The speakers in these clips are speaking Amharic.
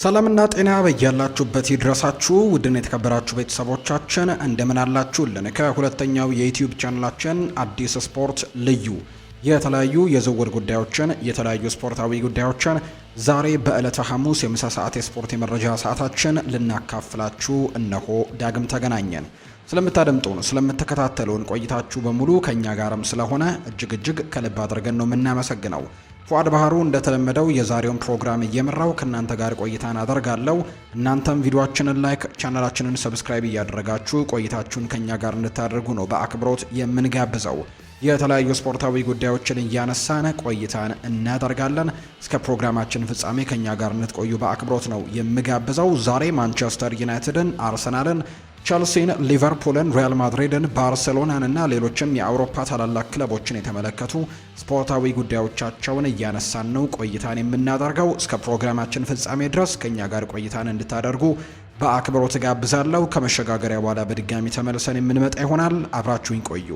ሰላምና ጤና በያላችሁበት ይድረሳችሁ ውድን የተከበራችሁ ቤተሰቦቻችን እንደምን አላችሁልን? ከሁለተኛው የዩቲዩብ ቻናላችን አዲስ ስፖርት ልዩ የተለያዩ የዝውውር ጉዳዮችን የተለያዩ ስፖርታዊ ጉዳዮችን ዛሬ በዕለተ ሐሙስ የምሳ ሰዓት የስፖርት የመረጃ ሰዓታችን ልናካፍላችሁ እነሆ ዳግም ተገናኘን። ስለምታደምጡን ስለምትከታተሉን ቆይታችሁ በሙሉ ከኛ ጋርም ስለሆነ እጅግ ከልብ አድርገን ነው የምናመሰግነው። ፉአድ ባህሩ እንደተለመደው የዛሬውን ፕሮግራም እየመራው ከእናንተ ጋር ቆይታን አደርጋለሁ። እናንተም ቪዲዮአችንን ላይክ፣ ቻናላችንን ሰብስክራይብ እያደረጋችሁ ቆይታችሁን ከኛ ጋር እንድታደርጉ ነው በአክብሮት የምንጋብዘው። የተለያዩ ስፖርታዊ ጉዳዮችን እያነሳን ቆይታን እናደርጋለን። እስከ ፕሮግራማችን ፍጻሜ ከኛ ጋር እንድትቆዩ በአክብሮት ነው የምጋብዘው። ዛሬ ማንቸስተር ዩናይትድን፣ አርሰናልን፣ ቸልሲን፣ ሊቨርፑልን፣ ሪያል ማድሪድን፣ ባርሴሎናን እና ሌሎችም የአውሮፓ ታላላቅ ክለቦችን የተመለከቱ ስፖርታዊ ጉዳዮቻቸውን እያነሳን ነው ቆይታን የምናደርገው። እስከ ፕሮግራማችን ፍጻሜ ድረስ ከኛ ጋር ቆይታን እንድታደርጉ በአክብሮት ጋብዛለሁ። ከመሸጋገሪያ በኋላ በድጋሚ ተመልሰን የምንመጣ ይሆናል። አብራችሁኝ ቆዩ።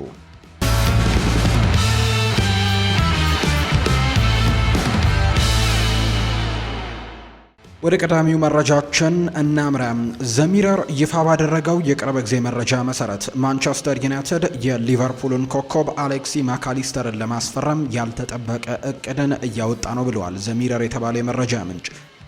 ወደ ቀዳሚው መረጃችን እናምራ። ዘሚረር ይፋ ባደረገው የቅርብ ጊዜ መረጃ መሰረት ማንቸስተር ዩናይትድ የሊቨርፑልን ኮከብ አሌክሲ ማካሊስተርን ለማስፈረም ያልተጠበቀ እቅድን እያወጣ ነው ብለዋል ዘሚረር የተባለ የመረጃ ምንጭ።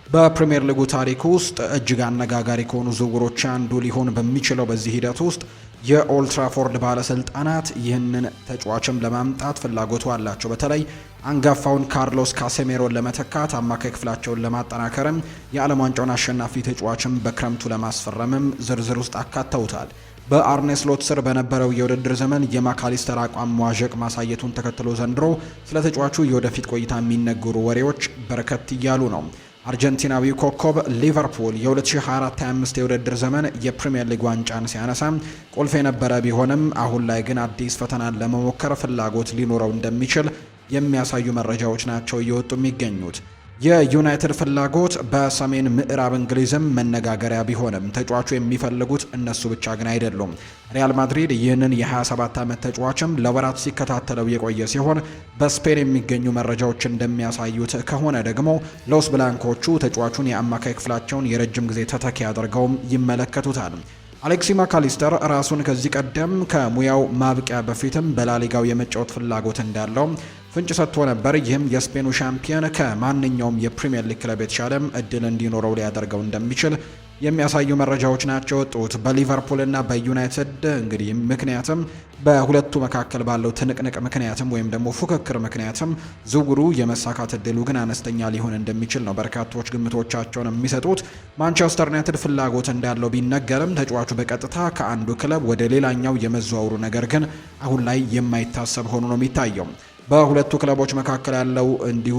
በፕሪሚየር ሊጉ ታሪክ ውስጥ እጅግ አነጋጋሪ ከሆኑ ዝውውሮች አንዱ ሊሆን በሚችለው በዚህ ሂደት ውስጥ የኦልትራፎርድ ባለስልጣናት ይህንን ተጫዋችም ለማምጣት ፍላጎቱ አላቸው። በተለይ አንጋፋውን ካርሎስ ካሴሜሮን ለመተካት አማካይ ክፍላቸውን ለማጠናከርም የዓለም ዋንጫውን አሸናፊ ተጫዋችም በክረምቱ ለማስፈረምም ዝርዝር ውስጥ አካተውታል። በአርኔ ስሎት ስር በነበረው የውድድር ዘመን የማካሊስተር አቋም መዋዠቅ ማሳየቱን ተከትሎ ዘንድሮ ስለ ተጫዋቹ የወደፊት ቆይታ የሚነገሩ ወሬዎች በርከት እያሉ ነው። አርጀንቲናዊው ኮከብ ሊቨርፑል የ2024-25 የውድድር ዘመን የፕሪሚየር ሊግ ዋንጫን ሲያነሳ ቁልፍ የነበረ ቢሆንም አሁን ላይ ግን አዲስ ፈተናን ለመሞከር ፍላጎት ሊኖረው እንደሚችል የሚያሳዩ መረጃዎች ናቸው እየወጡ የሚገኙት። የዩናይትድ ፍላጎት በሰሜን ምዕራብ እንግሊዝም መነጋገሪያ ቢሆንም ተጫዋቹ የሚፈልጉት እነሱ ብቻ ግን አይደሉም። ሪያል ማድሪድ ይህንን የ27 ዓመት ተጫዋችም ለወራት ሲከታተለው የቆየ ሲሆን በስፔን የሚገኙ መረጃዎች እንደሚያሳዩት ከሆነ ደግሞ ሎስ ብላንኮቹ ተጫዋቹን የአማካይ ክፍላቸውን የረጅም ጊዜ ተተኪ አድርገውም ይመለከቱታል። አሌክሲ ማካሊስተር ራሱን ከዚህ ቀደም ከሙያው ማብቂያ በፊትም በላሊጋው የመጫወት ፍላጎት እንዳለው ፍንጭ ሰጥቶ ነበር። ይህም የስፔኑ ሻምፒዮን ከማንኛውም የፕሪሚየር ሊግ ክለብ የተሻለም እድል እንዲኖረው ሊያደርገው እንደሚችል የሚያሳዩ መረጃዎች ናቸው ወጡት። በሊቨርፑልና በዩናይትድ እንግዲህ ምክንያትም በሁለቱ መካከል ባለው ትንቅንቅ ምክንያትም ወይም ደግሞ ፉክክር ምክንያትም ዝውውሩ የመሳካት እድሉ ግን አነስተኛ ሊሆን እንደሚችል ነው በርካቶች ግምቶቻቸውን የሚሰጡት። ማንቸስተር ዩናይትድ ፍላጎት እንዳለው ቢነገርም ተጫዋቹ በቀጥታ ከአንዱ ክለብ ወደ ሌላኛው የመዘዋወሩ ነገር ግን አሁን ላይ የማይታሰብ ሆኖ ነው የሚታየው። በሁለቱ ክለቦች መካከል ያለው እንዲሁ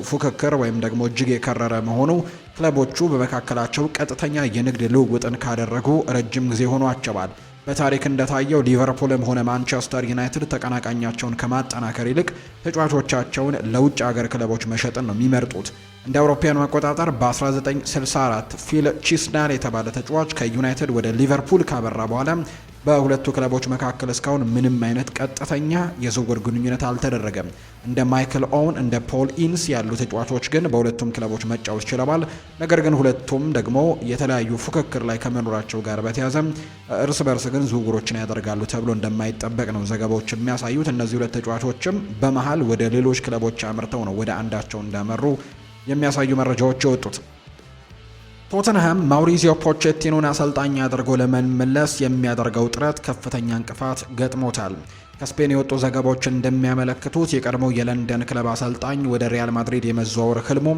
ፉክክር ወይም ደግሞ እጅግ የከረረ መሆኑ ክለቦቹ በመካከላቸው ቀጥተኛ የንግድ ልውውጥን ካደረጉ ረጅም ጊዜ ሆኗቸዋል። በታሪክ እንደታየው ሊቨርፑልም ሆነ ማንቸስተር ዩናይትድ ተቀናቃኛቸውን ከማጠናከር ይልቅ ተጫዋቾቻቸውን ለውጭ ሀገር ክለቦች መሸጥን ነው የሚመርጡት። እንደ አውሮፓውያኑ አቆጣጠር በ1964 ፊል ቺስናር የተባለ ተጫዋች ከዩናይትድ ወደ ሊቨርፑል ካበራ በኋላ በሁለቱ ክለቦች መካከል እስካሁን ምንም አይነት ቀጥተኛ የዝውውር ግንኙነት አልተደረገም። እንደ ማይክል ኦውን እንደ ፖል ኢንስ ያሉ ተጫዋቾች ግን በሁለቱም ክለቦች መጫወት ችለዋል። ነገር ግን ሁለቱም ደግሞ የተለያዩ ፉክክር ላይ ከመኖራቸው ጋር በተያያዘ እርስ በርስ ግን ዝውውሮችን ያደርጋሉ ተብሎ እንደማይጠበቅ ነው ዘገባዎች የሚያሳዩት። እነዚህ ሁለት ተጫዋቾችም በመሃል ወደ ሌሎች ክለቦች አምርተው ነው ወደ አንዳቸው እንዳመሩ የሚያሳዩ መረጃዎች የወጡት። ቶተንሃም ማውሪዚዮ ፖቼቲኖን አሰልጣኝ አድርጎ ለመመለስ የሚያደርገው ጥረት ከፍተኛ እንቅፋት ገጥሞታል። ከስፔን የወጡ ዘገባዎች እንደሚያመለክቱት የቀድሞው የለንደን ክለብ አሰልጣኝ ወደ ሪያል ማድሪድ የመዘዋወር ህልሙ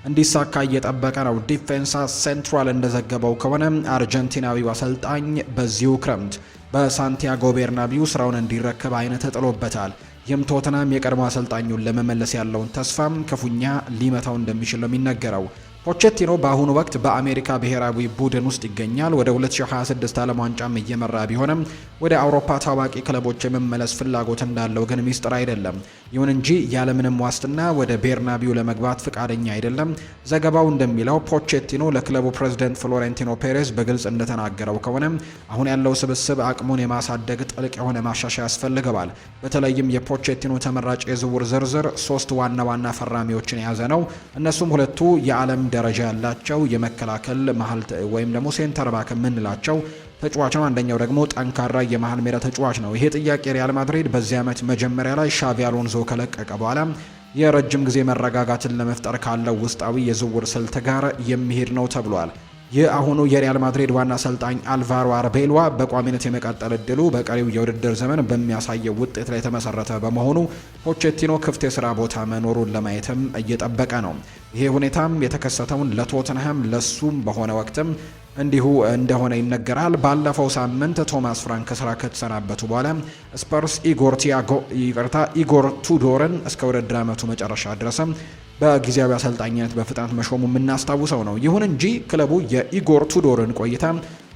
እንዲሳካ እየጠበቀ ነው። ዲፌንሳ ሴንትራል እንደዘገበው ከሆነ አርጀንቲናዊው አሰልጣኝ በዚሁ ክረምት በሳንቲያጎ ቤርናቢው ስራውን እንዲረከብ አይነት ተጥሎበታል። ይህም ቶተንሃም የቀድሞ አሰልጣኙን ለመመለስ ያለውን ተስፋም ክፉኛ ሊመታው እንደሚችል ነው የሚነገረው። ፖቼቲኖ በአሁኑ ወቅት በአሜሪካ ብሔራዊ ቡድን ውስጥ ይገኛል። ወደ 2026 ዓለም ዋንጫም እየመራ ቢሆንም ወደ አውሮፓ ታዋቂ ክለቦች የመመለስ ፍላጎት እንዳለው ግን ሚስጥር አይደለም። ይሁን እንጂ ያለምንም ዋስትና ወደ ቤርናቢው ለመግባት ፍቃደኛ አይደለም። ዘገባው እንደሚለው ፖቼቲኖ ለክለቡ ፕሬዝዳንት ፍሎሬንቲኖ ፔሬዝ በግልጽ እንደተናገረው ከሆነ አሁን ያለው ስብስብ አቅሙን የማሳደግ ጥልቅ የሆነ ማሻሻያ ያስፈልገዋል። በተለይም የፖቼቲኖ ተመራጭ የዝውውር ዝርዝር 3 ዋና ዋና ፈራሚዎችን የያዘ ነው። እነሱም ሁለቱ የዓለም ደረጃ ያላቸው የመከላከል መሀል ወይም ደግሞ ሴንተር ባክ የምንላቸው ተጫዋች ነው። አንደኛው ደግሞ ጠንካራ የመሀል ሜዳ ተጫዋች ነው። ይሄ ጥያቄ ሪያል ማድሪድ በዚህ ዓመት መጀመሪያ ላይ ሻቪ አሎንዞ ከለቀቀ በኋላ የረጅም ጊዜ መረጋጋትን ለመፍጠር ካለው ውስጣዊ የዝውውር ስልት ጋር የሚሄድ ነው ተብሏል። የአሁኑ የሪያል ማድሪድ ዋና አሰልጣኝ አልቫሮ አርቤሎዋ በቋሚነት የመቀጠል እድሉ በቀሪው የውድድር ዘመን በሚያሳየው ውጤት ላይ የተመሰረተ በመሆኑ ፖቼቲኖ ክፍት የስራ ቦታ መኖሩን ለማየትም እየጠበቀ ነው። ይሄ ሁኔታም የተከሰተውን ለቶተንሃም ለሱም በሆነ ወቅትም እንዲሁ እንደሆነ ይነገራል። ባለፈው ሳምንት ቶማስ ፍራንክ ስራ ከተሰናበቱ በኋላ ስፐርስ ኢጎር ቱዶርን እስከ ውድድር ዓመቱ መጨረሻ ድረስም በጊዜያዊ አሰልጣኝነት በፍጥነት መሾሙ የምናስታውሰው ነው። ይሁን እንጂ ክለቡ የኢጎር ቱዶርን ቆይታ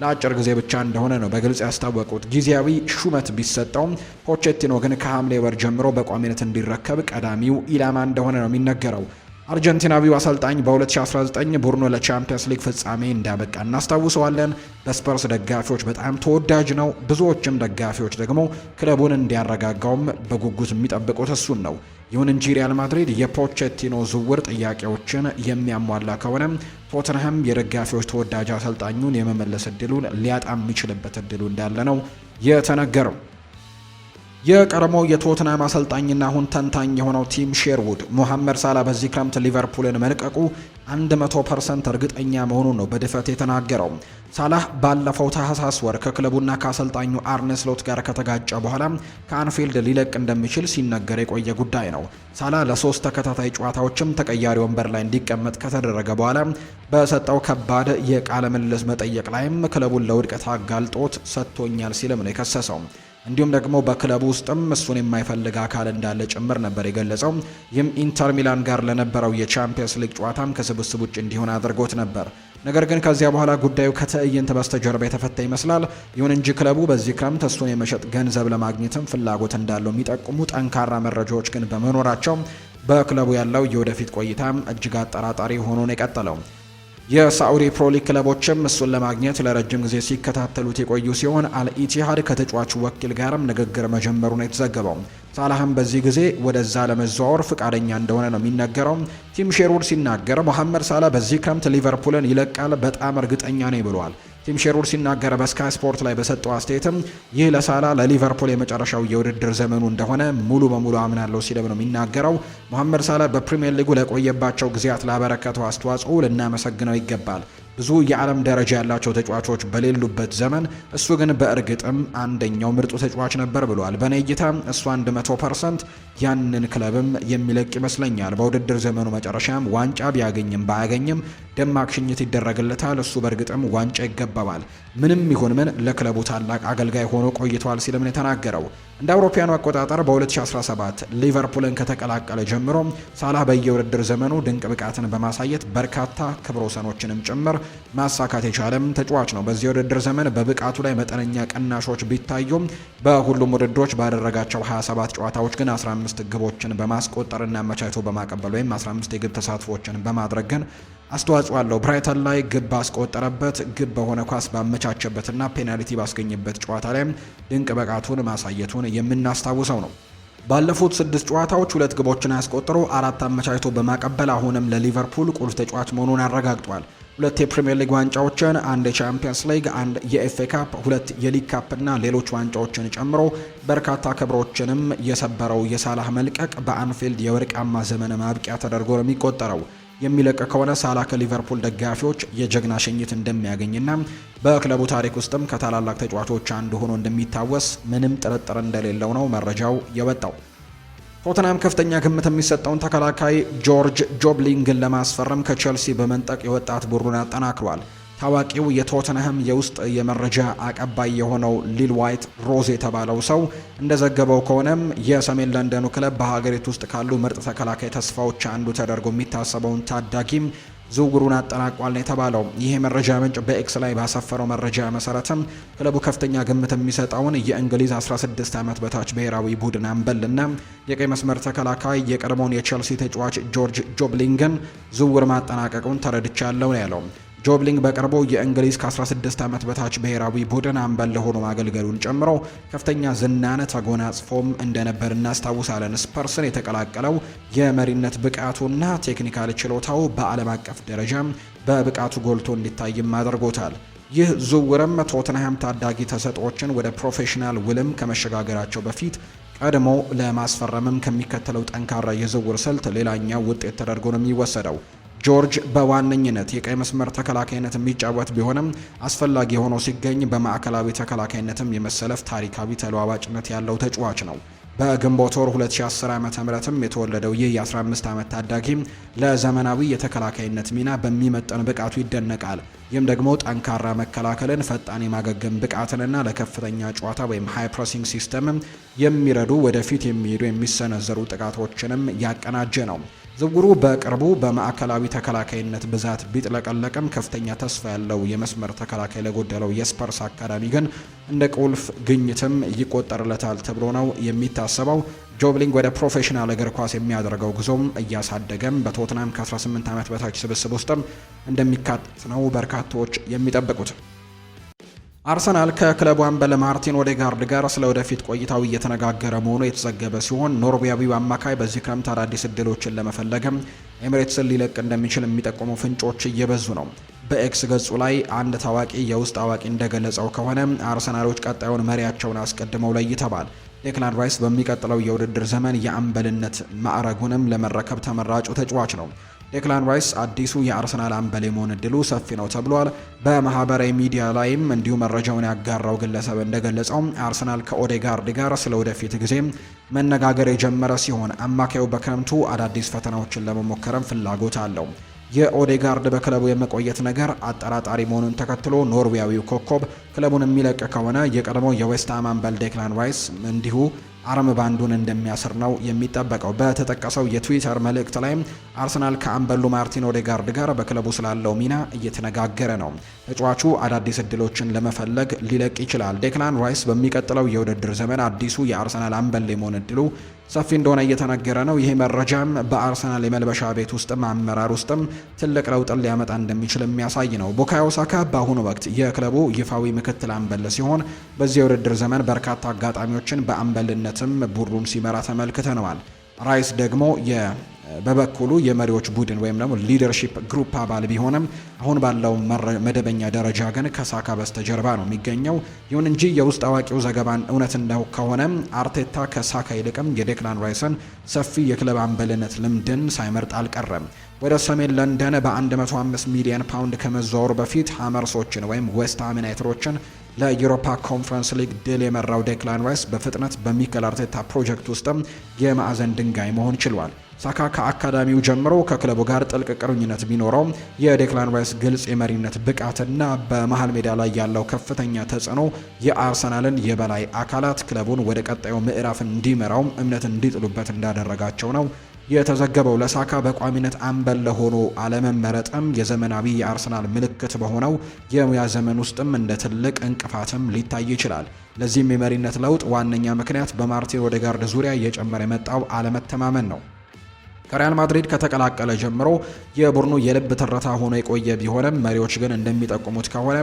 ለአጭር ጊዜ ብቻ እንደሆነ ነው በግልጽ ያስታወቁት። ጊዜያዊ ሹመት ቢሰጠውም ፖቼቲኖ ግን ከሐምሌ ወር ጀምሮ በቋሚነት እንዲረከብ ቀዳሚው ኢላማ እንደሆነ ነው የሚነገረው። አርጀንቲናዊው አሰልጣኝ በ2019 ቡድኑ ለቻምፒየንስ ሊግ ፍጻሜ እንዳበቃ እናስታውሰዋለን። በስፐርስ ደጋፊዎች በጣም ተወዳጅ ነው። ብዙዎችም ደጋፊዎች ደግሞ ክለቡን እንዲያረጋጋውም በጉጉት የሚጠብቁት እሱን ነው። ይሁን እንጂ ሪያል ማድሪድ የፖቼቲኖ ዝውውር ጥያቄዎችን የሚያሟላ ከሆነ ቶተንሃም የደጋፊዎች ተወዳጅ አሰልጣኙን የመመለስ እድሉን ሊያጣ የሚችልበት እድሉ እንዳለ ነው የተነገረው። የቀድሞው የቶትናም አሰልጣኝና አሁን ተንታኝ የሆነው ቲም ሼርውድ ሞሐመድ ሳላ በዚህ ክረምት ሊቨርፑልን መልቀቁ 100% እርግጠኛ መሆኑን ነው በድፍረት የተናገረው። ሳላህ ባለፈው ታህሳስ ወር ከክለቡና ከአሰልጣኙ አርነ ስሎት ጋር ከተጋጨ በኋላ ከአንፊልድ ሊለቅ እንደሚችል ሲነገር የቆየ ጉዳይ ነው። ሳላ ለ3 ተከታታይ ጨዋታዎችም ተቀያሪ ወንበር ላይ እንዲቀመጥ ከተደረገ በኋላ በሰጠው ከባድ የቃለ ምልልስ መጠየቅ ላይም ክለቡን ለውድቀት አጋልጦት ሰጥቶኛል ሲልም ነው የከሰሰው። እንዲሁም ደግሞ በክለቡ ውስጥም እሱን የማይፈልግ አካል እንዳለ ጭምር ነበር የገለጸው። ይህም ኢንተር ሚላን ጋር ለነበረው የቻምፒየንስ ሊግ ጨዋታም ከስብስብ ውጭ እንዲሆን አድርጎት ነበር። ነገር ግን ከዚያ በኋላ ጉዳዩ ከትዕይንት በስተጀርባ የተፈታ ይመስላል። ይሁን እንጂ ክለቡ በዚህ ክረምት እሱን የመሸጥ ገንዘብ ለማግኘትም ፍላጎት እንዳለው የሚጠቁሙ ጠንካራ መረጃዎች ግን በመኖራቸው በክለቡ ያለው የወደፊት ቆይታም እጅግ አጠራጣሪ ሆኖ ነው የቀጠለው። የሳዑዲ ፕሮ ሊግ ክለቦችም እሱን ለማግኘት ለረጅም ጊዜ ሲከታተሉት የቆዩ ሲሆን አልኢቲሃድ ከተጫዋቹ ወኪል ጋርም ንግግር መጀመሩ ነው የተዘገበው። ሳላህም በዚህ ጊዜ ወደዛ ለመዘዋወር ፍቃደኛ እንደሆነ ነው የሚነገረው። ቲም ሼርውድ ሲናገር ሞሐመድ ሳላ በዚህ ክረምት ሊቨርፑልን ይለቃል በጣም እርግጠኛ ነኝ ብሏል። ቲም ሼርውድ ሲናገር በስካይ ስፖርት ላይ በሰጠው አስተያየትም ይህ ለሳላ ለሊቨርፑል የመጨረሻው የውድድር ዘመኑ እንደሆነ ሙሉ በሙሉ አምናለሁ ሲልም ነው የሚናገረው። ሞሐመድ ሳላ በፕሪሚየር ሊጉ ለቆየባቸው ጊዜያት ላበረከተው አስተዋጽኦ ልናመሰግነው ይገባል። ብዙ የዓለም ደረጃ ያላቸው ተጫዋቾች በሌሉበት ዘመን እሱ ግን በእርግጥም አንደኛው ምርጡ ተጫዋች ነበር ብሏል። በኔ እይታ እሱ 100% ያንን ክለብም የሚለቅ ይመስለኛል። በውድድር ዘመኑ መጨረሻም ዋንጫ ቢያገኝም ባያገኝም ደማቅ ሽኝት ይደረግለታል። እሱ በእርግጥም ዋንጫ ይገባዋል። ምንም ይሁን ምን ለክለቡ ታላቅ አገልጋይ ሆኖ ቆይቷል ሲልም ነው የተናገረው። እንደ አውሮፓውያኑ አቆጣጠር በ2017 ሊቨርፑልን ከተቀላቀለ ጀምሮ ሳላህ በየውድድር ዘመኑ ድንቅ ብቃትን በማሳየት በርካታ ክብረ ወሰኖችንም ጭምር ማሳካት የቻለም ተጫዋች ነው። በዚህ የውድድር ዘመን በብቃቱ ላይ መጠነኛ ቅናሾች ቢታዩም በሁሉም ውድድሮች ባደረጋቸው 27 ጨዋታዎች ግን 15 ግቦችን በማስቆጠርና አመቻችቶ በማቀበል ወይም 15 የግብ ተሳትፎችን በማድረግ ግን አስተዋጽኦ አለው። ብራይተን ላይ ግብ ባስቆጠረበት፣ ግብ በሆነ ኳስ ባመቻቸበትና ፔናልቲ ባስገኘበት ጨዋታ ላይ ድንቅ ብቃቱን ማሳየቱን የምናስታውሰው ነው። ባለፉት 6 ጨዋታዎች 2 ግቦችን አስቆጥሮ 4 አመቻችቶ በማቀበል አሁንም ለሊቨርፑል ቁልፍ ተጫዋች መሆኑን አረጋግጧል። 2 የፕሪሚየር ሊግ ዋንጫዎችን፣ 1 የቻምፒየንስ ሊግ፣ 1 የኤፍኤ ካፕ፣ 2 የሊግ ካፕ እና ሌሎች ዋንጫዎችን ጨምሮ በርካታ ክብሮችንም የሰበረው የሳላህ መልቀቅ በአንፊልድ የወርቃማ ዘመን ማብቂያ ተደርጎ ነው የሚቆጠረው። የሚለቅ ከሆነ ሳላ ከሊቨርፑል ደጋፊዎች የጀግና ሽኝት እንደሚያገኝና በክለቡ ታሪክ ውስጥም ከታላላቅ ተጫዋቾች አንዱ ሆኖ እንደሚታወስ ምንም ጥርጥር እንደሌለው ነው መረጃው የወጣው። ቶተንሃም ከፍተኛ ግምት የሚሰጠውን ተከላካይ ጆርጅ ጆብሊንግን ለማስፈረም ከቼልሲ በመንጠቅ የወጣት ቡድኑን አጠናክሯል። ታዋቂው የቶተንሃም የውስጥ የመረጃ አቀባይ የሆነው ሊል ዋይት ሮዝ የተባለው ሰው እንደዘገበው ከሆነም የሰሜን ለንደኑ ክለብ በሀገሪቱ ውስጥ ካሉ ምርጥ ተከላካይ ተስፋዎች አንዱ ተደርጎ የሚታሰበውን ታዳጊም ዝውውሩን አጠናቋል ነው የተባለው። ይህ የመረጃ ምንጭ በኤክስ ላይ ባሰፈረው መረጃ መሰረትም ክለቡ ከፍተኛ ግምት የሚሰጠውን የእንግሊዝ 16 ዓመት በታች ብሔራዊ ቡድን አምበልና የቀይ መስመር ተከላካይ የቀድሞውን የቼልሲ ተጫዋች ጆርጅ ጆብሊንግን ዝውውር ማጠናቀቁን ተረድቻለሁ ነው ያለው። ጆብሊንግ በቅርቡ የእንግሊዝ ከ16 ዓመት በታች ብሔራዊ ቡድን አምበል ሆኖ ማገልገሉን ጨምሮ ከፍተኛ ዝናን ተጎናጽፎም እንደነበር እናስታውሳለን። ስፐርስን የተቀላቀለው የመሪነት ብቃቱና ቴክኒካል ችሎታው በዓለም አቀፍ ደረጃ በብቃቱ ጎልቶ እንዲታይም አድርጎታል። ይህ ዝውውርም ቶተንሃም ታዳጊ ተሰጥኦችን ወደ ፕሮፌሽናል ውልም ከመሸጋገራቸው በፊት ቀድሞ ለማስፈረምም ከሚከተለው ጠንካራ የዝውውር ስልት ሌላኛው ውጤት ተደርጎ ነው የሚወሰደው። ጆርጅ በዋነኝነት የቀይ መስመር ተከላካይነት የሚጫወት ቢሆንም አስፈላጊ ሆኖ ሲገኝ በማዕከላዊ ተከላካይነትም የመሰለፍ ታሪካዊ ተለዋዋጭነት ያለው ተጫዋች ነው። በግንቦት ወር 2010 ዓ.ም የተወለደው ይህ የ15 ዓመት ታዳጊ ለዘመናዊ የተከላካይነት ሚና በሚመጠን ብቃቱ ይደነቃል። ይህም ደግሞ ጠንካራ መከላከልን፣ ፈጣን የማገገም ብቃትንና ለከፍተኛ ጨዋታ ወይም ሃይ ፕሬሲንግ ሲስተም የሚረዱ ወደፊት የሚሄዱ የሚሰነዘሩ ጥቃቶችንም ያቀናጀ ነው። ዝውውሩ በቅርቡ በማዕከላዊ ተከላካይነት ብዛት ቢጥለቀለቅም ከፍተኛ ተስፋ ያለው የመስመር ተከላካይ ለጎደለው የስፐርስ አካዳሚ ግን እንደ ቁልፍ ግኝትም ይቆጠርለታል ተብሎ ነው የሚታሰበው። ጆብሊንግ ወደ ፕሮፌሽናል እግር ኳስ የሚያደርገው ጉዞም እያሳደገም በቶትናም ከ18 ዓመት በታች ስብስብ ውስጥም እንደሚካተት ነው በርካቶች የሚጠብቁት። አርሰናል ከክለቡ አምበል ማርቲን ኦዴጋርድ ጋር ስለ ወደፊት ቆይታው እየተነጋገረ መሆኑ የተዘገበ ሲሆን ኖርዌያዊው አማካይ በዚህ ክረምት አዳዲስ እድሎችን ለመፈለግም ኤሚሬትስን ሊለቅ እንደሚችል የሚጠቁሙ ፍንጮች እየበዙ ነው። በኤክስ ገጹ ላይ አንድ ታዋቂ የውስጥ አዋቂ እንደገለጸው ከሆነ አርሰናሎች ቀጣዩን መሪያቸውን አስቀድመው ለይተዋል። ዴክላን ራይስ በሚቀጥለው የውድድር ዘመን የአምበልነት ማዕረጉንም ለመረከብ ተመራጩ ተጫዋች ነው። ዴክላን ራይስ አዲሱ የአርሰናል አምበል የመሆን እድሉ ሰፊ ነው ተብሏል። በማህበራዊ ሚዲያ ላይም እንዲሁ መረጃውን ያጋራው ግለሰብ እንደገለጸው አርሰናል ከኦዴጋርድ ጋር ስለ ወደፊት ጊዜ መነጋገር የጀመረ ሲሆን አማካዩ በክረምቱ አዳዲስ ፈተናዎችን ለመሞከርም ፍላጎት አለው። የኦዴጋርድ በክለቡ የመቆየት ነገር አጠራጣሪ መሆኑን ተከትሎ ኖርዌያዊው ኮከብ ክለቡን የሚለቅ ከሆነ የቀድሞው የዌስትሃም አምበል ዴክላን ራይስ እንዲሁ አርም ባንዱን እንደሚያስር ነው የሚጠበቀው። በተጠቀሰው የትዊተር መልእክት ላይ አርሰናል ከአምበሉ ማርቲን ኦዴጋርድ ጋር በክለቡ ስላለው ሚና እየተነጋገረ ነው። ተጫዋቹ አዳዲስ እድሎችን ለመፈለግ ሊለቅ ይችላል። ዴክላን ራይስ በሚቀጥለው የውድድር ዘመን አዲሱ የአርሰናል አምበል የመሆን እድሉ ሰፊ እንደሆነ እየተነገረ ነው። ይሄ መረጃም በአርሰናል የመልበሻ ቤት ውስጥም አመራር ውስጥም ትልቅ ለውጥን ሊያመጣ እንደሚችል የሚያሳይ ነው። ቡካዮ ሳካ በአሁኑ ወቅት የክለቡ ይፋዊ ምክትል አምበል ሲሆን በዚህ የውድድር ዘመን በርካታ አጋጣሚዎችን በአምበልነትም ቡድኑን ሲመራ ተመልክተነዋል። ራይስ ደግሞ በበኩሉ የመሪዎች ቡድን ወይም ደግሞ ሊደርሺፕ ግሩፕ አባል ቢሆንም አሁን ባለው መደበኛ ደረጃ ግን ከሳካ በስተጀርባ ነው የሚገኘው። ይሁን እንጂ የውስጥ አዋቂው ዘገባን እውነት እንደው ከሆነ አርቴታ ከሳካ ይልቅም የዴክላን ራይስን ሰፊ የክለብ አምበልነት ልምድን ሳይመርጥ አልቀረም። ወደ ሰሜን ለንደን በ105 ሚሊዮን ፓውንድ ከመዘዋወሩ በፊት ሃመርሶችን ወይም ዌስትሃም ዩናይትዶችን ለዩሮፓ ኮንፈረንስ ሊግ ድል የመራው ዴክላን ራይስ በፍጥነት በሚኬል አርቴታ ፕሮጀክት ውስጥም የማዕዘን ድንጋይ መሆን ችሏል። ሳካ ከአካዳሚው ጀምሮ ከክለቡ ጋር ጥልቅ ቁርኝነት ቢኖረው የዴክላን ራይስ ግልጽ የመሪነት ብቃትና በመሃል ሜዳ ላይ ያለው ከፍተኛ ተጽዕኖ የአርሰናልን የበላይ አካላት ክለቡን ወደ ቀጣዩ ምዕራፍ እንዲመራው እምነት እንዲጥሉበት እንዳደረጋቸው ነው የተዘገበው። ለሳካ በቋሚነት አምበል ሆኖ አለመመረጥም የዘመናዊ የአርሰናል ምልክት በሆነው የሙያ ዘመን ውስጥም እንደ ትልቅ እንቅፋትም ሊታይ ይችላል። ለዚህም የመሪነት ለውጥ ዋነኛ ምክንያት በማርቲን ኦዴጋርድ ዙሪያ እየጨመረ የመጣው አለመተማመን ነው። ከሪያል ማድሪድ ከተቀላቀለ ጀምሮ የቡድኑ የልብ ትርታ ሆኖ የቆየ ቢሆንም መሪዎች ግን እንደሚጠቁሙት ከሆነ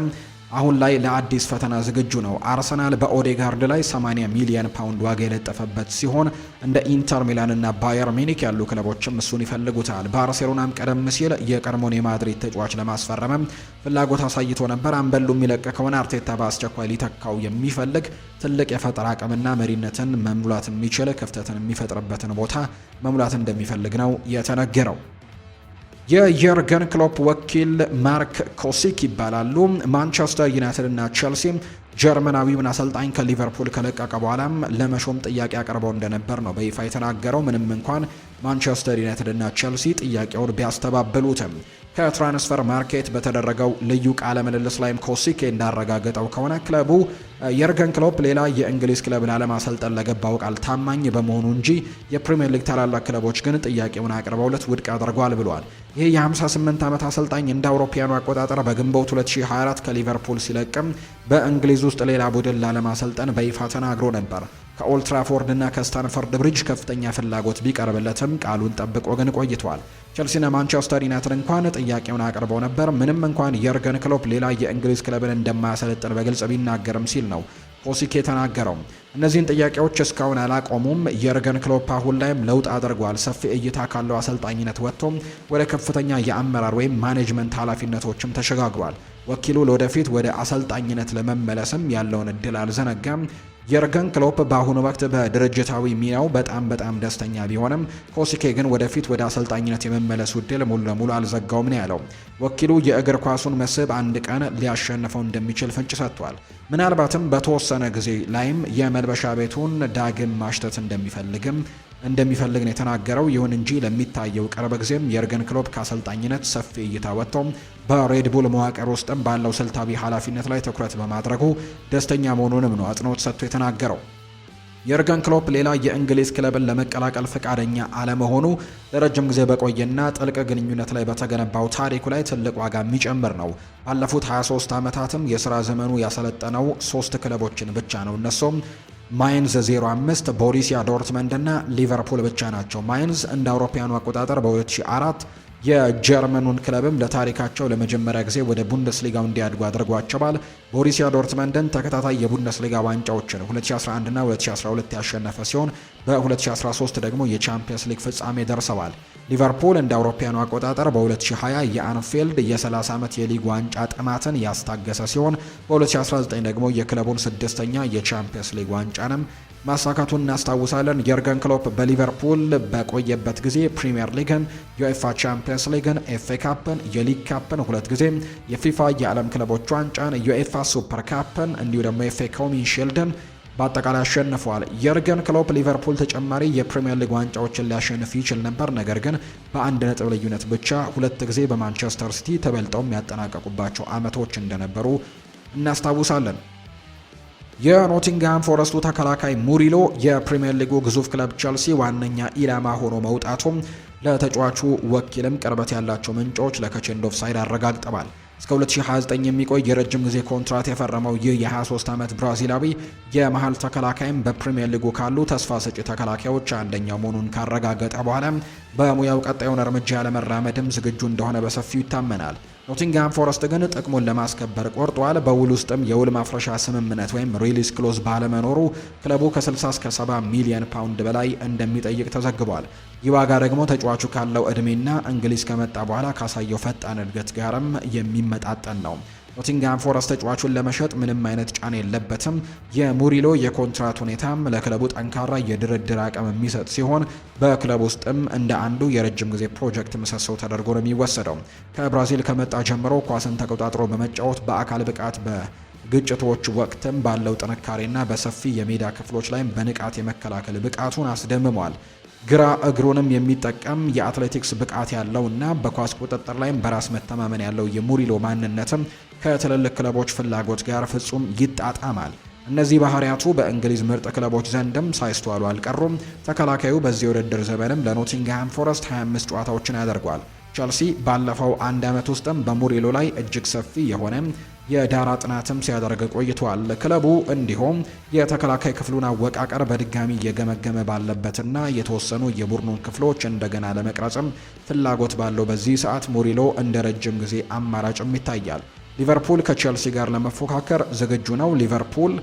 አሁን ላይ ለአዲስ ፈተና ዝግጁ ነው። አርሰናል በኦዴጋርድ ላይ 80 ሚሊዮን ፓውንድ ዋጋ የለጠፈበት ሲሆን እንደ ኢንተር ሚላን እና ባየር ሚኒክ ያሉ ክለቦችም እሱን ይፈልጉታል። ባርሴሎናም ቀደም ሲል የቀድሞውን የማድሪድ ተጫዋች ለማስፈረምም ፍላጎት አሳይቶ ነበር። አምበሉ የሚለቅ ከሆነ አርቴታ በአስቸኳይ ሊተካው የሚፈልግ ትልቅ የፈጠራ አቅምና መሪነትን መሙላት የሚችል ክፍተትን የሚፈጥርበትን ቦታ መሙላት እንደሚፈልግ ነው የተነገረው። የየርገን ክሎፕ ወኪል ማርክ ኮሲክ ይባላሉ። ማንቸስተር ዩናይትድ እና ቼልሲ ጀርመናዊውን አሰልጣኝ ከሊቨርፑል ከለቀቀ በኋላም ለመሾም ጥያቄ አቅርበው እንደነበር ነው በይፋ የተናገረው። ምንም እንኳን ማንቸስተር ዩናይትድ እና ቼልሲ ጥያቄውን ቢያስተባብሉትም ከትራንስፈር ማርኬት በተደረገው ልዩ ቃለ ምልልስ ላይም ኮሲኬ እንዳረጋገጠው ከሆነ ክለቡ የርገን ክሎፕ ሌላ የእንግሊዝ ክለብ ላለማሰልጠን ለገባው ቃል ታማኝ በመሆኑ እንጂ የፕሪሚየር ሊግ ታላላቅ ክለቦች ግን ጥያቄውን አቅርበውለት ውድቅ አድርጓል ብሏል። ይህ የ58 ዓመት አሰልጣኝ እንደ አውሮፓውያኑ አቆጣጠር በግንቦት 2024 ከሊቨርፑል ሲለቅም በእንግሊዝ ውስጥ ሌላ ቡድን ላለማሰልጠን በይፋ ተናግሮ ነበር። ከኦልትራፎርድ እና ከስታንፈርድ ብሪጅ ከፍተኛ ፍላጎት ቢቀርብለትም ቃሉን ጠብቆ ግን ቆይቷል። ቸልሲና ማንቸስተር ዩናይትድ እንኳን ጥያቄውን አቅርበው ነበር። ምንም እንኳን የርገን ክሎፕ ሌላ የእንግሊዝ ክለብን እንደማያሰለጥን በግልጽ ቢናገርም ሲል ነው ሆሲኬ ተናገረው። እነዚህን ጥያቄዎች እስካሁን አላቆሙም። የርገን ክሎፕ አሁን ላይም ለውጥ አድርጓል። ሰፊ እይታ ካለው አሰልጣኝነት ወጥቶ ወደ ከፍተኛ የአመራር ወይም ማኔጅመንት ኃላፊነቶችም ተሸጋግሯል። ወኪሉ ለወደፊት ወደ አሰልጣኝነት ለመመለስም ያለውን እድል አልዘነጋም። የርገን ክሎፕ በአሁኑ ወቅት በድርጅታዊ ሚናው በጣም ደስተኛ ቢሆንም ሆሲኬ ግን ወደፊት ወደ አሰልጣኝነት የመመለሱ እድል ሙሉ ለሙሉ አልዘጋውም ነው ያለው። ወኪሉ የእግር ኳሱን መስህብ አንድ ቀን ሊያሸንፈው እንደሚችል ፍንጭ ሰጥቷል። ምናልባትም በተወሰነ ጊዜ ላይም የመልበሻ ቤቱን ዳግም ማሽተት እንደሚፈልግ ነው የተናገረው። ይሁን እንጂ ለሚታየው ቅርብ ጊዜም የርገን ክሎፕ ከአሰልጣኝነት ሰፊ እይታ ወጥቶ በሬድቡል መዋቅር ውስጥም ባለው ስልታዊ ኃላፊነት ላይ ትኩረት በማድረጉ ደስተኛ መሆኑንም ነው አጽንኦት ሰጥቶ የተናገረው። የርገን ክሎፕ ሌላ የእንግሊዝ ክለብን ለመቀላቀል ፈቃደኛ አለመሆኑ ለረጅም ጊዜ በቆየና ጥልቅ ግንኙነት ላይ በተገነባው ታሪኩ ላይ ትልቅ ዋጋ የሚጨምር ነው። ባለፉት 23 ዓመታትም የሥራ ዘመኑ ያሰለጠነው 3 ክለቦችን ብቻ ነው። እነሱም ማይንዝ 05፣ ቦሩሲያ ዶርትመንድ እና ሊቨርፑል ብቻ ናቸው። ማይንዝ እንደ አውሮፓውያኑ አቆጣጠር በ2004 የጀርመኑን ክለብም ለታሪካቸው ለመጀመሪያ ጊዜ ወደ ቡንደስሊጋው እንዲያድጉ አድርጓቸዋል። ቦሩሲያ ዶርትመንድን ተከታታይ የቡንደስሊጋ ዋንጫዎችን 2011 እና 2012 ያሸነፈ ሲሆን በ2013 ደግሞ የቻምፒየንስ ሊግ ፍጻሜ ደርሰዋል። ሊቨርፑል እንደ አውሮፓውያኑ አቆጣጠር በ2020 የአንፊልድ የ30 ዓመት የሊግ ዋንጫ ጥማትን ያስታገሰ ሲሆን በ2019 ደግሞ የክለቡን 6ኛ የቻምፒየንስ ሊግ ዋንጫንም ማሳካቱን እናስታውሳለን። የርገን ክሎፕ በሊቨርፑል በቆየበት ጊዜ ፕሪሚየር ሊግን፣ ዩኤፋ ቻምፒየንስ ሊግን፣ ኤፍኤ ካፕን፣ የሊግ ካፕን 2 ጊዜ፣ የፊፋ የዓለም ክለቦች ዋንጫን፣ ዩኤፋ ሱፐር ካፕን እንዲሁ ደግሞ ኤፍኤ ኮሚን ሺልድን በአጠቃላይ አሸንፈዋል። የርገን ክሎፕ ሊቨርፑል ተጨማሪ የፕሪሚየር ሊግ ዋንጫዎችን ሊያሸንፍ ይችል ነበር፣ ነገር ግን በአንድ ነጥብ ልዩነት ብቻ 2 ጊዜ በማንቸስተር ሲቲ ተበልጠው የሚያጠናቀቁባቸው ዓመቶች እንደነበሩ እናስታውሳለን። የኖቲንግሃም ፎረስቱ ተከላካይ ሙሪሎ የፕሪሚየር ሊጉ ግዙፍ ክለብ ቸልሲ ዋነኛ ኢላማ ሆኖ መውጣቱም ለተጫዋቹ ወኪልም ቅርበት ያላቸው ምንጮች ለከቼንድ ኦፍሳይድ አረጋግጠዋል። እስከ 2029 የሚቆይ የረጅም ጊዜ ኮንትራት የፈረመው ይህ የ23 ዓመት ብራዚላዊ የመሃል ተከላካይም በፕሪሚየር ሊጉ ካሉ ተስፋ ሰጪ ተከላካዮች አንደኛው መሆኑን ካረጋገጠ በኋላ በሙያው ቀጣዩን እርምጃ ለመራመድም ዝግጁ እንደሆነ በሰፊው ይታመናል። ኖቲንግሃም ፎረስት ግን ጥቅሙን ለማስከበር ቆርጧል። በውል ውስጥም የውል ማፍረሻ ስምምነት ወይም ሪሊዝ ክሎዝ ባለመኖሩ ክለቡ ከ60 እስከ 70 ሚሊዮን ፓውንድ በላይ እንደሚጠይቅ ተዘግቧል። ይህ ዋጋ ደግሞ ተጫዋቹ ካለው እድሜና እንግሊዝ ከመጣ በኋላ ካሳየው ፈጣን እድገት ጋርም የሚመጣጠን ነው። ኖቲንግሃም ፎረስት ተጫዋቹን ለመሸጥ ምንም አይነት ጫና የለበትም። የሙሪሎ የኮንትራት ሁኔታም ለክለቡ ጠንካራ የድርድር አቅም የሚሰጥ ሲሆን በክለብ ውስጥም እንደ አንዱ የረጅም ጊዜ ፕሮጀክት ምሰሶ ተደርጎ ነው የሚወሰደው። ከብራዚል ከመጣ ጀምሮ ኳስን ተቆጣጥሮ በመጫወት በአካል ብቃት በግጭቶች ወቅትም ባለው ጥንካሬና በሰፊ የሜዳ ክፍሎች ላይም በንቃት የመከላከል ብቃቱን አስደምሟል። ግራ እግሩንም የሚጠቀም የአትሌቲክስ ብቃት ያለው እና በኳስ ቁጥጥር ላይም በራስ መተማመን ያለው የሙሪሎ ማንነትም ከትልልቅ ክለቦች ፍላጎት ጋር ፍጹም ይጣጣማል። እነዚህ ባህሪያቱ በእንግሊዝ ምርጥ ክለቦች ዘንድም ሳይስተዋሉ አልቀሩም። ተከላካዩ በዚህ የውድድር ዘመንም ለኖቲንግሃም ፎረስት 25 ጨዋታዎችን ያደርጓል። ቸልሲ ባለፈው አንድ ዓመት ውስጥም በሙሪሎ ላይ እጅግ ሰፊ የሆነ የዳራ ጥናትም ሲያደርግ ቆይቷል። ክለቡ እንዲሁም የተከላካይ ክፍሉን አወቃቀር በድጋሚ እየገመገመ ባለበትና የተወሰኑ የቡድኑን ክፍሎች እንደገና ለመቅረጽም ፍላጎት ባለው በዚህ ሰዓት ሙሪሎ እንደ ረጅም ጊዜ አማራጭም ይታያል። ሊቨርፑል ከቼልሲ ጋር ለመፎካከር ዝግጁ ነው። ሊቨርፑል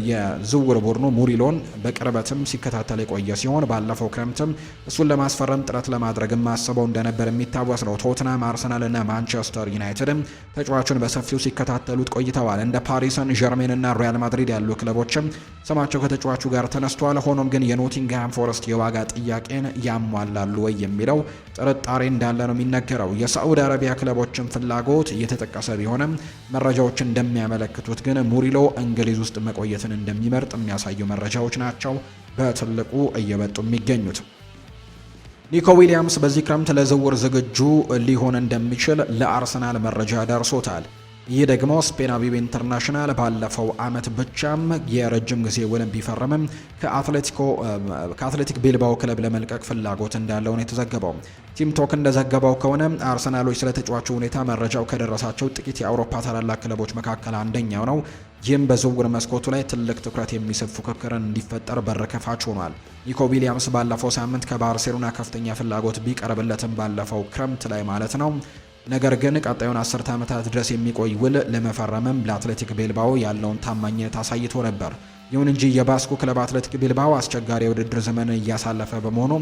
የዝውውር ቡድኑ ሙሪሎን በቅርበትም ሲከታተል የቆየ ሲሆን ባለፈው ክረምትም እሱን ለማስፈረም ጥረት ለማድረግ ማስበው እንደነበር የሚታወስ ነው። ቶትናም፣ አርሰናል እና ማንቸስተር ዩናይትድም ተጫዋቹን በሰፊው ሲከታተሉት ቆይተዋል። እንደ ፓሪስ ሰን ዠርሜን እና ሪያል ማድሪድ ያሉ ክለቦችም ስማቸው ከተጫዋቹ ጋር ተነስቷል። ሆኖም ግን የኖቲንግሃም ፎረስት የዋጋ ጥያቄን ያሟላሉ ወይ የሚለው ጥርጣሬ እንዳለ ነው የሚነገረው። የሳዑዲ አረቢያ ክለቦችን ፍላጎት እየተጠቀሰ ቢሆንም መረጃዎች እንደሚያመለክቱት ግን ሙሪሎ እንግሊዝ ውስጥ መቆየትን እንደሚመርጥ የሚያሳዩ መረጃዎች ናቸው በትልቁ እየበጡ የሚገኙት። ኒኮ ዊሊያምስ በዚህ ክረምት ለዝውውር ዝግጁ ሊሆን እንደሚችል ለአርሰናል መረጃ ደርሶታል። ይህ ደግሞ ስፔናዊው ኢንተርናሽናል ባለፈው አመት ብቻም የረጅም ጊዜ ውል ቢፈርምም ከአትሌቲክ ቢልባኦ ክለብ ለመልቀቅ ፍላጎት እንዳለው ነው የተዘገበው። ቲም ቶክ እንደዘገበው ከሆነ አርሰናሎች ስለ ተጫዋቹ ሁኔታ መረጃው ከደረሳቸው ጥቂት የአውሮፓ ታላላቅ ክለቦች መካከል አንደኛው ነው። ይህም በዝውውር መስኮቱ ላይ ትልቅ ትኩረት የሚስብ ፉክክርን እንዲፈጠር በር ከፋች ሆኗል። ኒኮ ዊሊያምስ ባለፈው ሳምንት ከባርሴሎና ከፍተኛ ፍላጎት ቢቀርብለትም ባለፈው ክረምት ላይ ማለት ነው ነገር ግን ቀጣዩን 10 ዓመታት ድረስ የሚቆይ ውል ለመፈረምም ለአትሌቲክ ቤልባኦ ያለውን ታማኝነት አሳይቶ ነበር። ይሁን እንጂ የባስኩ ክለብ አትሌቲክ ቤልባኦ አስቸጋሪ የውድድር ዘመንን እያሳለፈ በመሆኑ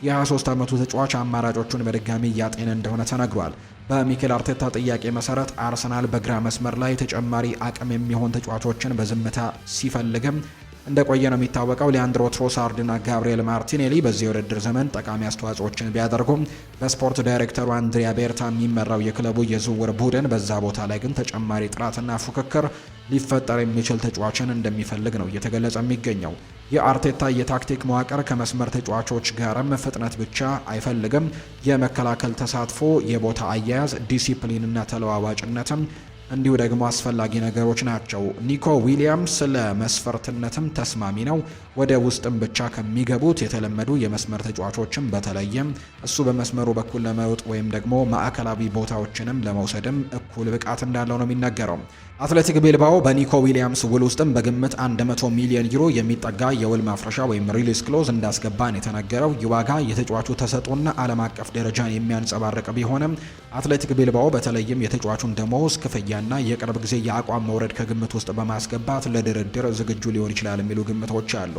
የ23 ዓመቱ ተጫዋች አማራጮቹን በድጋሚ እያጤነ እንደሆነ ተነግሯል። በሚኬል አርቴታ ጥያቄ መሰረት አርሰናል በግራ መስመር ላይ ተጨማሪ አቅም የሚሆን ተጫዋቾችን በዝምታ ሲፈልግም እንደቆየ ነው የሚታወቀው። ሊያንድሮ ትሮሳርድና ጋብሪኤል ማርቲኔሊ በዚህ የውድድር ዘመን ጠቃሚ አስተዋጽኦችን ቢያደርጉም በስፖርት ዳይሬክተሩ አንድሪያ ቤርታ የሚመራው የክለቡ የዝውውር ቡድን በዛ ቦታ ላይ ግን ተጨማሪ ጥራትና ፉክክር ሊፈጠር የሚችል ተጫዋችን እንደሚፈልግ ነው እየተገለጸ የሚገኘው። የአርቴታ የታክቲክ መዋቅር ከመስመር ተጫዋቾች ጋርም ፍጥነት ብቻ አይፈልግም። የመከላከል ተሳትፎ፣ የቦታ አያያዝ፣ ዲሲፕሊንና ተለዋዋጭነትም እንዲሁ ደግሞ አስፈላጊ ነገሮች ናቸው። ኒኮ ዊሊያምስ ለመስፈርትነትም ተስማሚ ነው። ወደ ውስጥም ብቻ ከሚገቡት የተለመዱ የመስመር ተጫዋቾችም በተለየም እሱ በመስመሩ በኩል ለመውጥ ወይም ደግሞ ማዕከላዊ ቦታዎችንም ለመውሰድም እኩል ብቃት እንዳለው ነው የሚነገረው። አትሌቲክ ቤልባኦ በኒኮ ዊሊያምስ ውል ውስጥም በግምት 100 ሚሊዮን ዩሮ የሚጠጋ የውል ማፍረሻ ወይም ሪሊስ ክሎዝ እንዳስገባን የተነገረው። ይህ ዋጋ የተጫዋቹ ተሰጥኦና ዓለም አቀፍ ደረጃን የሚያንጸባርቅ ቢሆንም አትሌቲክ ቤልባኦ በተለይም የተጫዋቹን ደሞዝ ክፍያና የቅርብ ጊዜ የአቋም መውረድ ከግምት ውስጥ በማስገባት ለድርድር ዝግጁ ሊሆን ይችላል የሚሉ ግምቶች አሉ።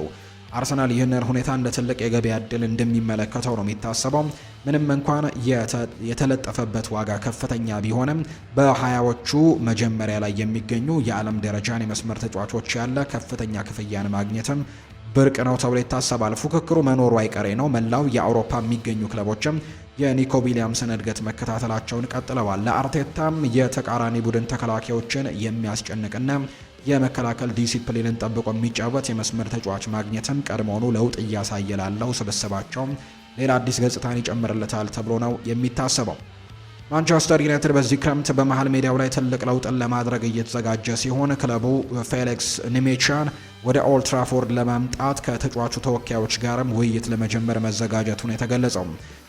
አርሰናል ይህንን ሁኔታ እንደ ትልቅ የገበያ ዕድል እንደሚመለከተው ነው የሚታሰበው። ምንም እንኳን የተለጠፈበት ዋጋ ከፍተኛ ቢሆንም በሀያዎቹ መጀመሪያ ላይ የሚገኙ የዓለም ደረጃን የመስመር ተጫዋቾች ያለ ከፍተኛ ክፍያን ማግኘትም ብርቅ ነው ተብሎ ይታሰባል። ፉክክሩ መኖሩ አይቀሬ ነው። መላው የአውሮፓ የሚገኙ ክለቦችም የኒኮ ዊሊያምስን እድገት መከታተላቸውን ቀጥለዋል። ለአርቴታም የተቃራኒ ቡድን ተከላካዮችን የሚያስጨንቅና የመከላከል ዲሲፕሊንን ጠብቆ የሚጫወት የመስመር ተጫዋች ማግኘትም ቀድሞውኑ ለውጥ እያሳየ ላለው ስብስባቸው ሌላ አዲስ ገጽታን ይጨምርለታል ተብሎ ነው የሚታሰበው። ማንቸስተር ዩናይትድ በዚህ ክረምት በመሃል ሜዳው ላይ ትልቅ ለውጥን ለማድረግ እየተዘጋጀ ሲሆን ክለቡ ፌሊክስ ኒሜቻን ወደ ኦልድ ትራፎርድ ለማምጣት ከተጫዋቹ ተወካዮች ጋርም ውይይት ለመጀመር መዘጋጀቱን የተገለጸው።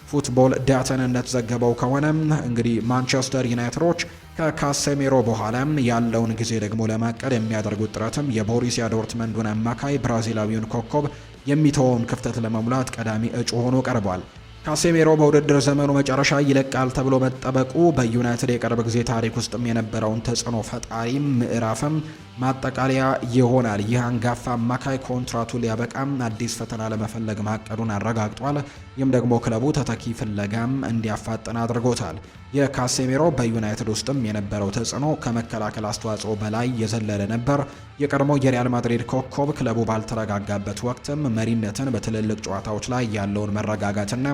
ፉትቦል ዳታን እንደተዘገበው ከሆነ እንግዲህ ማንቸስተር ዩናይትዶች ከካሴሜሮ በኋላ ያለውን ጊዜ ደግሞ ለማቀድ የሚያደርጉት ጥረትም የቦሩሲያ ዶርትመንዱን አማካይ ብራዚላዊውን ኮከብ የሚተወውን ክፍተት ለመሙላት ቀዳሚ እጩ ሆኖ ቀርቧል። ካሴሜሮ በውድድር ዘመኑ መጨረሻ ይለቃል ተብሎ መጠበቁ በዩናይትድ የቅርብ ጊዜ ታሪክ ውስጥም የነበረውን ተጽዕኖ ፈጣሪ ምዕራፍም ማጠቃለያ ይሆናል። ይህ አንጋፋ አማካይ ኮንትራቱ ሊያበቃም አዲስ ፈተና ለመፈለግ ማቀዱን አረጋግጧል። ይህም ደግሞ ክለቡ ተተኪ ፍለጋም እንዲያፋጥን አድርጎታል። የካሴሜሮ በዩናይትድ ውስጥም የነበረው ተጽዕኖ ከመከላከል አስተዋጽኦ በላይ የዘለለ ነበር። የቀድሞ የሪያል ማድሪድ ኮከብ ክለቡ ባልተረጋጋበት ወቅትም መሪነትን፣ በትልልቅ ጨዋታዎች ላይ ያለውን መረጋጋትና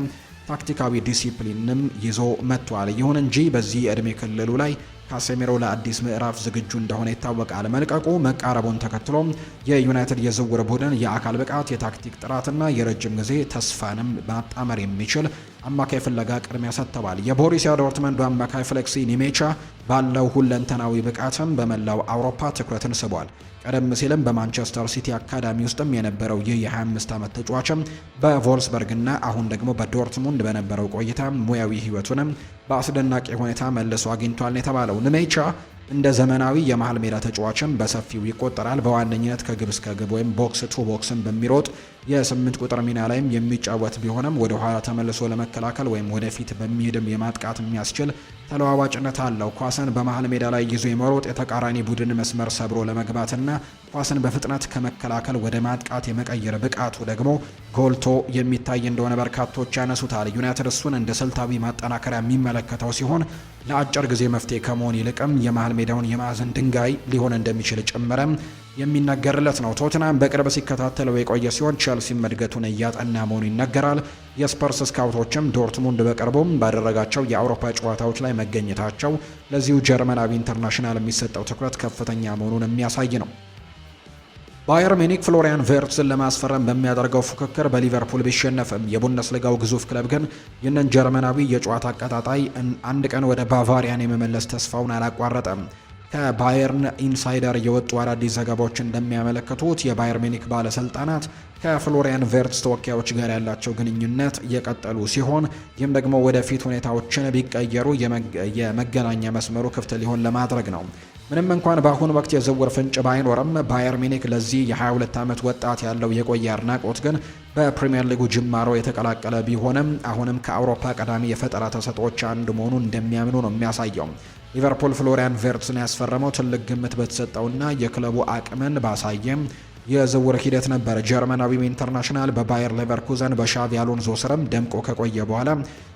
ታክቲካዊ ዲሲፕሊንም ይዞ መጥቷል። ይሁን እንጂ በዚህ የዕድሜ ክልሉ ላይ ካሴሜሮ ለአዲስ ምዕራፍ ዝግጁ እንደሆነ ይታወቃል። መልቀቁ መቃረቡን ተከትሎ የዩናይትድ የዝውውር ቡድን የአካል ብቃት፣ የታክቲክ ጥራትና የረጅም ጊዜ ተስፋንም ማጣመር የሚችል አማካይ ፍለጋ ቅድሚያ ሰጥተዋል። የቦሩሲያ ዶርትመንዱ አማካይ ፍሌክሲ ኒሜቻ ባለው ሁለንተናዊ ብቃትም በመላው አውሮፓ ትኩረትን ስቧል። ቀደም ሲልም በማንቸስተር ሲቲ አካዳሚ ውስጥም የነበረው ይህ የ25 ዓመት ተጫዋችም በቮልስበርግና አሁን ደግሞ በዶርትሙንድ በነበረው ቆይታ ሙያዊ ሕይወቱንም በአስደናቂ ሁኔታ መልሶ አግኝቷል የተባለው ኒሜቻ እንደ ዘመናዊ የመሃል ሜዳ ተጫዋችም በሰፊው ይቆጠራል። በዋነኝነት ከግብ እስከ ግብ ወይም ቦክስ ቱ ቦክስን በሚሮጥ የ8 ቁጥር ሚና ላይም የሚጫወት ቢሆንም ወደ ኋላ ተመልሶ ለመከላከል ወይም ወደፊት በሚሄድም የማጥቃት የሚያስችል ተለዋዋጭነት አለው። ኳስን በመሃል ሜዳ ላይ ይዞ የመሮጥ የተቃራኒ ቡድን መስመር ሰብሮ ለመግባትና ኳስን በፍጥነት ከመከላከል ወደ ማጥቃት የመቀየር ብቃቱ ደግሞ ጎልቶ የሚታይ እንደሆነ በርካቶች ያነሱታል። ዩናይትድ እሱን እንደ ስልታዊ ማጠናከሪያ የሚመለከተው ሲሆን ለአጭር ጊዜ መፍትሄ ከመሆን ይልቅም የመሃል ሜዳውን የማዕዘን ድንጋይ ሊሆን እንደሚችል ጭምረም የሚነገርለት ነው። ቶትናም በቅርብ ሲከታተለው የቆየ ሲሆን ቼልሲም እድገቱን እያጠና መሆኑ ይነገራል። የስፐርስ ስካውቶችም ዶርትሙንድ በቅርቡም ባደረጋቸው የአውሮፓ ጨዋታዎች ላይ መገኘታቸው ለዚሁ ጀርመናዊ ኢንተርናሽናል የሚሰጠው ትኩረት ከፍተኛ መሆኑን የሚያሳይ ነው። ባየር ሚኒክ ፍሎሪያን ቬርትስን ለማስፈረም በሚያደርገው ፉክክር በሊቨርፑል ቢሸነፍም የቡንደስሊጋው ግዙፍ ክለብ ግን ይህንን ጀርመናዊ የጨዋታ አቀጣጣይ አንድ ቀን ወደ ባቫሪያን የመመለስ ተስፋውን አላቋረጠም። ከባየርን ኢንሳይደር የወጡ አዳዲስ ዘገባዎች እንደሚያመለክቱት የባየር ሚኒክ ባለስልጣናት ከፍሎሪያን ቨርትስ ተወካዮች ጋር ያላቸው ግንኙነት የቀጠሉ ሲሆን ይህም ደግሞ ወደፊት ሁኔታዎችን ቢቀየሩ የመገናኛ መስመሩ ክፍት ሊሆን ለማድረግ ነው። ምንም እንኳን በአሁኑ ወቅት የዝውውር ፍንጭ ባይኖርም ባየር ሚኒክ ለዚህ የ22 ዓመት ወጣት ያለው የቆየ አድናቆት ግን በፕሪሚየር ሊጉ ጅማሮ የተቀላቀለ ቢሆንም አሁንም ከአውሮፓ ቀዳሚ የፈጠራ ተሰጥኦዎች አንዱ መሆኑን እንደሚያምኑ ነው የሚያሳየው። ሊቨርፑል ፍሎሪያን ቨርትስን ያስፈረመው ትልቅ ግምት በተሰጠውና የክለቡ አቅምን ባሳየም የዝውውር ሂደት ነበር። ጀርመናዊው ኢንተርናሽናል በባየር ሌቨርኩዘን በሻቪ አሎንዞ ስርም ደምቆ ከቆየ በኋላ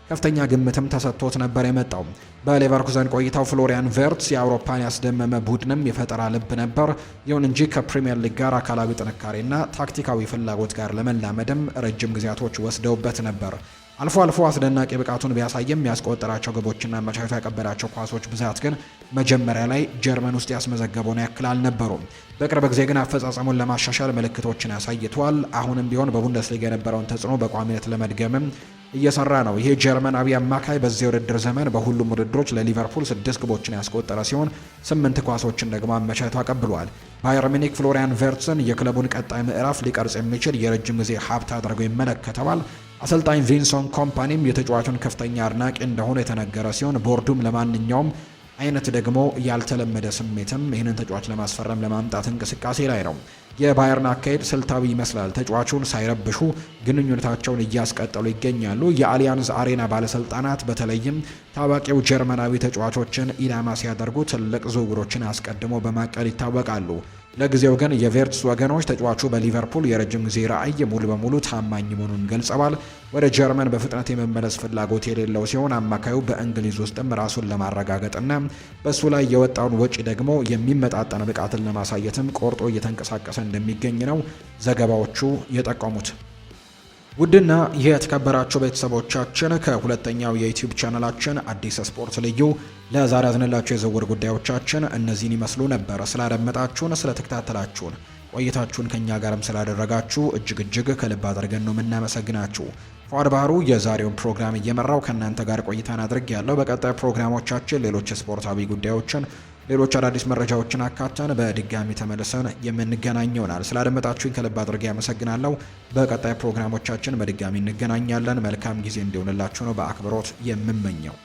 ከፍተኛ ግምትም ተሰጥቶት ነበር የመጣው። በሌቨርኩዘን ቆይታው ፍሎሪያን ቨርትስ የአውሮፓን ያስደመመ ቡድንም የፈጠራ ልብ ነበር። ይሁን እንጂ ከፕሪሚየር ሊግ ጋር አካላዊ ጥንካሬና ታክቲካዊ ፍላጎት ጋር ለመላመድም ረጅም ጊዜያቶች ወስደውበት ነበር። አልፎ አልፎ አስደናቂ ብቃቱን ቢያሳይም ያስቆጠራቸው ግቦችና አመቻችቶ ያቀበላቸው ኳሶች ብዛት ግን መጀመሪያ ላይ ጀርመን ውስጥ ያስመዘገበውን ያክል አልነበሩም። በቅርብ ጊዜ ግን አፈጻጸሙን ለማሻሻል ምልክቶችን አሳይቷል። አሁንም ቢሆን በቡንደስሊጋ የነበረውን ተጽዕኖ በቋሚነት ለመድገምም እየሰራ ነው። ይሄ ጀርመናዊ አማካይ በዚህ ውድድር ዘመን በሁሉም ውድድሮች ለሊቨርፑል 6 ግቦችን ያስቆጠረ ሲሆን 8 ኳሶችን ደግሞ አመቻችቶ አቀብሏል። ባየር ሚኒክ ፍሎሪያን ቨርትስን የክለቡን ቀጣይ ምዕራፍ ሊቀርጽ የሚችል የረጅም ጊዜ ሀብት አድርገው ይመለከተዋል። አሰልጣኝ ቪንሰንት ኮምፓኒም የተጫዋቹን ከፍተኛ አድናቂ እንደሆነ የተነገረ ሲሆን ቦርዱም ለማንኛውም አይነት ደግሞ ያልተለመደ ስሜትም ይህንን ተጫዋች ለማስፈረም ለማምጣት እንቅስቃሴ ላይ ነው። የባየርን አካሄድ ስልታዊ ይመስላል። ተጫዋቹን ሳይረብሹ ግንኙነታቸውን እያስቀጠሉ ይገኛሉ። የአሊያንዝ አሬና ባለስልጣናት በተለይም ታዋቂው ጀርመናዊ ተጫዋቾችን ኢላማ ሲያደርጉ ትልቅ ዝውውሮችን አስቀድሞ በማቀድ ይታወቃሉ። ለጊዜው ግን የቬርትስ ወገኖች ተጫዋቹ በሊቨርፑል የረጅም ጊዜ ራዕይ ሙሉ በሙሉ ታማኝ መሆኑን ገልጸዋል። ወደ ጀርመን በፍጥነት የመመለስ ፍላጎት የሌለው ሲሆን አማካዩ በእንግሊዝ ውስጥም ራሱን ለማረጋገጥና በእሱ ላይ የወጣውን ወጪ ደግሞ የሚመጣጠን ብቃትን ለማሳየትም ቆርጦ እየተንቀሳቀሰ እንደሚገኝ ነው ዘገባዎቹ የጠቆሙት። ውድና የተከበራችሁ ቤተሰቦቻችን ከሁለተኛው የዩቲዩብ ቻናላችን አዲስ ስፖርት ልዩ ለዛሬ ያዝንላችሁ የዝውውር ጉዳዮቻችን እነዚህን ይመስሉ ነበር። ስላደመጣችሁን፣ ስለተከታተላችሁን፣ ቆይታችሁን ከኛ ጋርም ስላደረጋችሁ እጅግ ከልብ አድርገን ነው የምናመሰግናችሁ። ፏድ ባህሩ የዛሬውን ፕሮግራም እየመራው ከእናንተ ጋር ቆይታን አድርግ ያለው። በቀጣይ ፕሮግራሞቻችን ሌሎች ስፖርታዊ ጉዳዮችን ሌሎች አዳዲስ መረጃዎችን አካተን በድጋሚ ተመልሰን የምንገናኝ ይሆናል። ስላደመጣችሁኝ ከልብ አድርጌ ያመሰግናለሁ። በቀጣይ ፕሮግራሞቻችን በድጋሚ እንገናኛለን። መልካም ጊዜ እንዲሆንላችሁ ነው በአክብሮት የምመኘው።